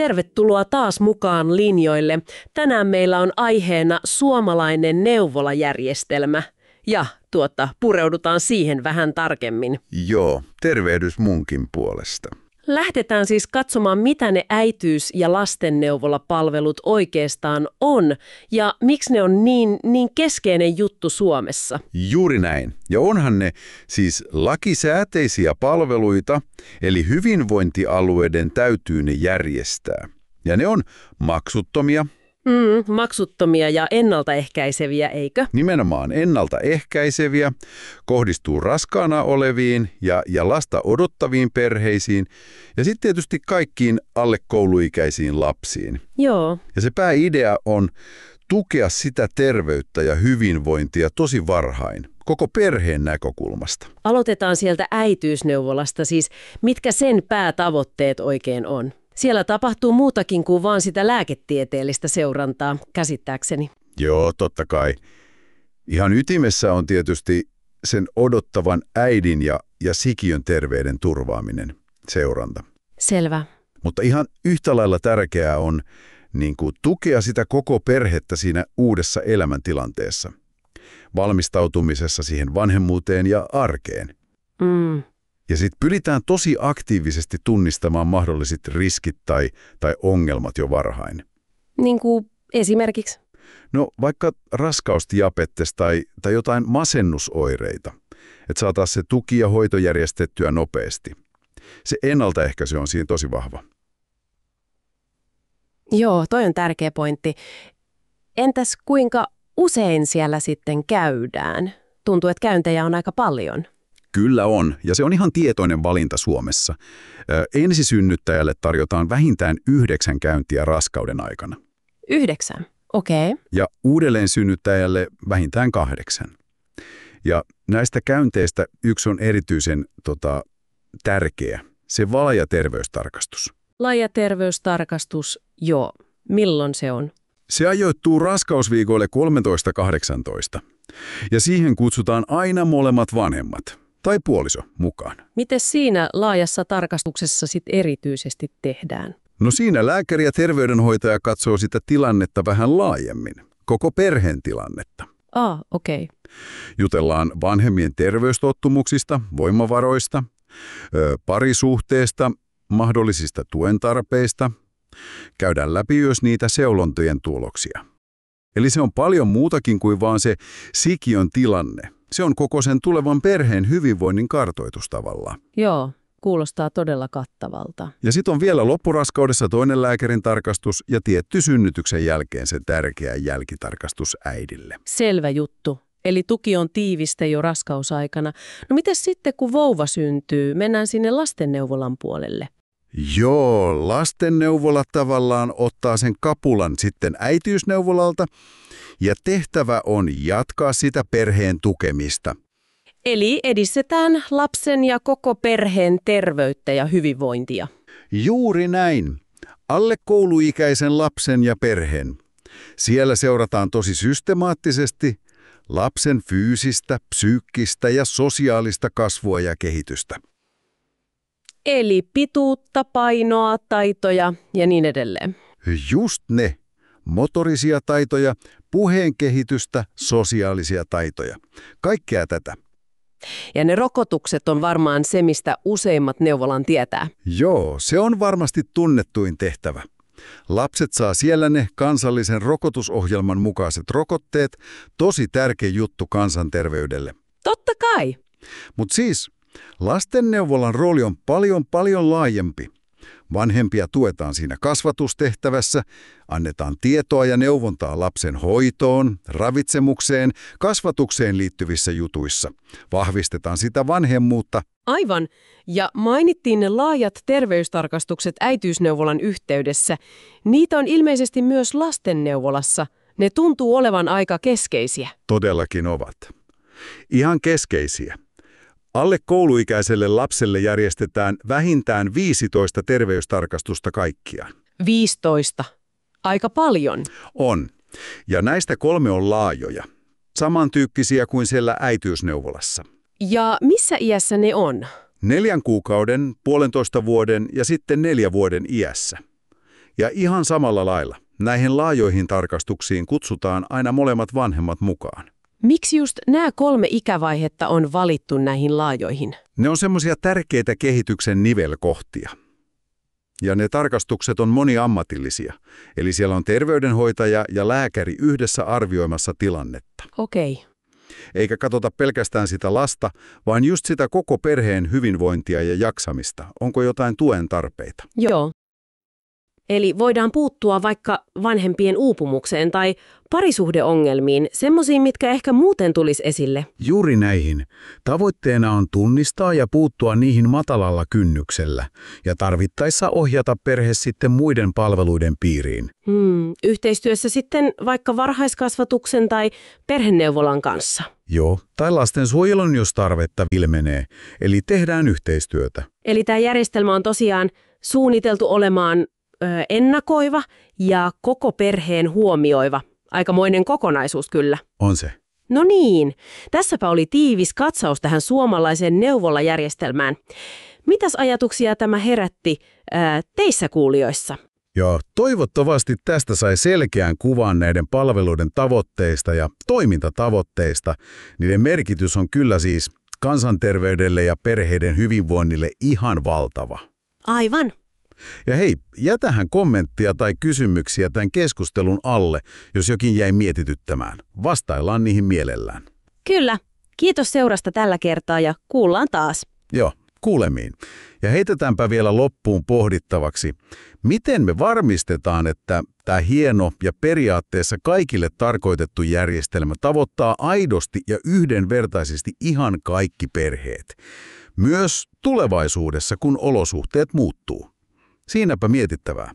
tervetuloa taas mukaan linjoille. Tänään meillä on aiheena suomalainen neuvolajärjestelmä ja pureudutaan siihen vähän tarkemmin. Joo, tervehdys munkin puolesta. Lähdetään siis katsomaan, mitä ne äitiys- ja lastenneuvolapalvelut oikeastaan on ja miksi ne on niin keskeinen juttu Suomessa. Juuri näin. Ja onhan ne siis lakisääteisiä palveluita, eli hyvinvointialueiden täytyy ne järjestää. Ja ne on maksuttomia. Maksuttomia ja ennaltaehkäiseviä, eikö? Nimenomaan ennaltaehkäiseviä, kohdistuu raskaana oleviin ja lasta odottaviin perheisiin ja sitten tietysti kaikkiin alle kouluikäisiin lapsiin. Joo. Ja se pääidea on tukea sitä terveyttä ja hyvinvointia tosi varhain, koko perheen näkökulmasta. Aloitetaan sieltä äitiysneuvolasta, siis mitkä sen päätavoitteet oikein on? Siellä tapahtuu muutakin kuin vaan sitä lääketieteellistä seurantaa, käsittääkseni. Joo, totta kai. Ihan ytimessä on tietysti sen odottavan äidin ja sikiön terveyden turvaaminen, seuranta. Selvä. Mutta ihan yhtä lailla tärkeää on tukea sitä koko perhettä siinä uudessa elämäntilanteessa, valmistautumisessa siihen vanhemmuuteen ja arkeen. Ja sitten pyritään tosi aktiivisesti tunnistamaan mahdolliset riskit tai ongelmat jo varhain. Niin kuin esimerkiksi? No vaikka raskausdiabetes tai jotain masennusoireita, että saataisiin se tuki ja hoito järjestettyä nopeasti. Se ennaltaehkäisy on siinä tosi vahva. Joo, toi on tärkeä pointti. Entäs kuinka usein siellä sitten käydään? Tuntuu, että käyntejä on aika paljon. Kyllä on, ja se on ihan tietoinen valinta Suomessa. Ensisynnyttäjälle tarjotaan vähintään 9 käyntiä raskauden aikana. 9, okei. Ja uudelleen synnyttäjälle vähintään 8. Ja näistä käynteistä yksi on erityisen tärkeä, se valajaterveystarkastus. Lajaterveystarkastus, joo. Milloin se on? Se ajoittuu raskausviikoille 13-18, ja siihen kutsutaan aina molemmat vanhemmat tai puoliso mukaan. Miten siinä laajassa tarkastuksessa sitten erityisesti tehdään? No siinä lääkäri ja terveydenhoitaja katsoo sitä tilannetta vähän laajemmin, koko perheen tilannetta. Okei. Jutellaan vanhemmien terveystottumuksista, voimavaroista, parisuhteesta, mahdollisista tuen tarpeista. Käydään läpi myös niitä seulontojen tuloksia. Eli se on paljon muutakin kuin vaan se sikiön tilanne. Se on koko sen tulevan perheen hyvinvoinnin kartoitus tavallaan. Joo, kuulostaa todella kattavalta. Ja sitten on vielä loppuraskaudessa toinen lääkärin tarkastus ja tietty synnytyksen jälkeen se tärkeä jälkitarkastus äidille. Selvä juttu. Eli tuki on tiivistä jo raskausaikana. No mites sitten, kun vauva syntyy, mennään sinne lastenneuvolan puolelle? Joo, lastenneuvola tavallaan ottaa sen kapulan sitten äitiysneuvolalta ja tehtävä on jatkaa sitä perheen tukemista. Eli edistetään lapsen ja koko perheen terveyttä ja hyvinvointia. Juuri näin. Alle kouluikäisen lapsen ja perheen. Siellä seurataan tosi systemaattisesti lapsen fyysistä, psyykkistä ja sosiaalista kasvua ja kehitystä. Eli pituutta, painoa, taitoja ja niin edelleen. Just ne. Motorisia taitoja, puheen kehitystä, sosiaalisia taitoja. Kaikkea tätä. Ja ne rokotukset on varmaan se, mistä useimmat neuvolan tietää. Joo, se on varmasti tunnettuin tehtävä. Lapset saa siellä ne kansallisen rokotusohjelman mukaiset rokotteet, tosi tärkeä juttu kansanterveydelle. Totta kai. Mutta siis lastenneuvolan rooli on paljon laajempi. Vanhempia tuetaan siinä kasvatustehtävässä, annetaan tietoa ja neuvontaa lapsen hoitoon, ravitsemukseen, kasvatukseen liittyvissä jutuissa. Vahvistetaan sitä vanhemmuutta. Aivan. Ja mainittiin ne laajat terveystarkastukset äitiysneuvolan yhteydessä. Niitä on ilmeisesti myös lastenneuvolassa. Ne tuntuu olevan aika keskeisiä. Todellakin ovat. Ihan keskeisiä. Alle kouluikäiselle lapselle järjestetään vähintään 15 terveystarkastusta kaikkiaan. 15. Aika paljon. On. Ja näistä 3 on laajoja. Samantyyppisiä kuin siellä äitiysneuvolassa. Ja missä iässä ne on? 4 kuukauden, 1,5 vuoden ja sitten 4 vuoden iässä. Ja ihan samalla lailla näihin laajoihin tarkastuksiin kutsutaan aina molemmat vanhemmat mukaan. Miksi just nämä 3 ikävaihetta on valittu näihin laajoihin? Ne on semmoisia tärkeitä kehityksen nivelkohtia. Ja ne tarkastukset on moniammatillisia, eli siellä on terveydenhoitaja ja lääkäri yhdessä arvioimassa tilannetta. Okei. Eikä katsota pelkästään sitä lasta, vaan just sitä koko perheen hyvinvointia ja jaksamista. Onko jotain tuen tarpeita? Joo. Eli voidaan puuttua vaikka vanhempien uupumukseen tai parisuhdeongelmiin, semmoisiin, mitkä ehkä muuten tulisi esille. Juuri näihin. Tavoitteena on tunnistaa ja puuttua niihin matalalla kynnyksellä ja tarvittaessa ohjata perhe sitten muiden palveluiden piiriin. Yhteistyössä sitten vaikka varhaiskasvatuksen tai perheneuvolan kanssa. Joo, tai lastensuojelun, jos tarvetta ilmenee, eli tehdään yhteistyötä. Eli tämä järjestelmä on tosiaan suunniteltu olemaan ennakoiva ja koko perheen huomioiva. Aikamoinen kokonaisuus kyllä. On se. No niin, tässäpä oli tiivis katsaus tähän suomalaiseen neuvolajärjestelmään. Mitäs ajatuksia tämä herätti teissä kuulijoissa? Joo, toivottavasti tästä sai selkeän kuvan näiden palveluiden tavoitteista ja toimintatavoitteista. Niiden merkitys on kyllä siis kansanterveydelle ja perheiden hyvinvoinnille ihan valtava. Aivan. Ja hei, jätähän kommenttia tai kysymyksiä tämän keskustelun alle, jos jokin jäi mietityttämään. Vastaillaan niihin mielellään. Kyllä. Kiitos seurasta tällä kertaa ja kuullaan taas. Joo, kuulemiin. Ja heitetäänpä vielä loppuun pohdittavaksi, miten me varmistetaan, että tämä hieno ja periaatteessa kaikille tarkoitettu järjestelmä tavoittaa aidosti ja yhdenvertaisesti ihan kaikki perheet. Myös tulevaisuudessa, kun olosuhteet muuttuu. Siinäpä mietittävää.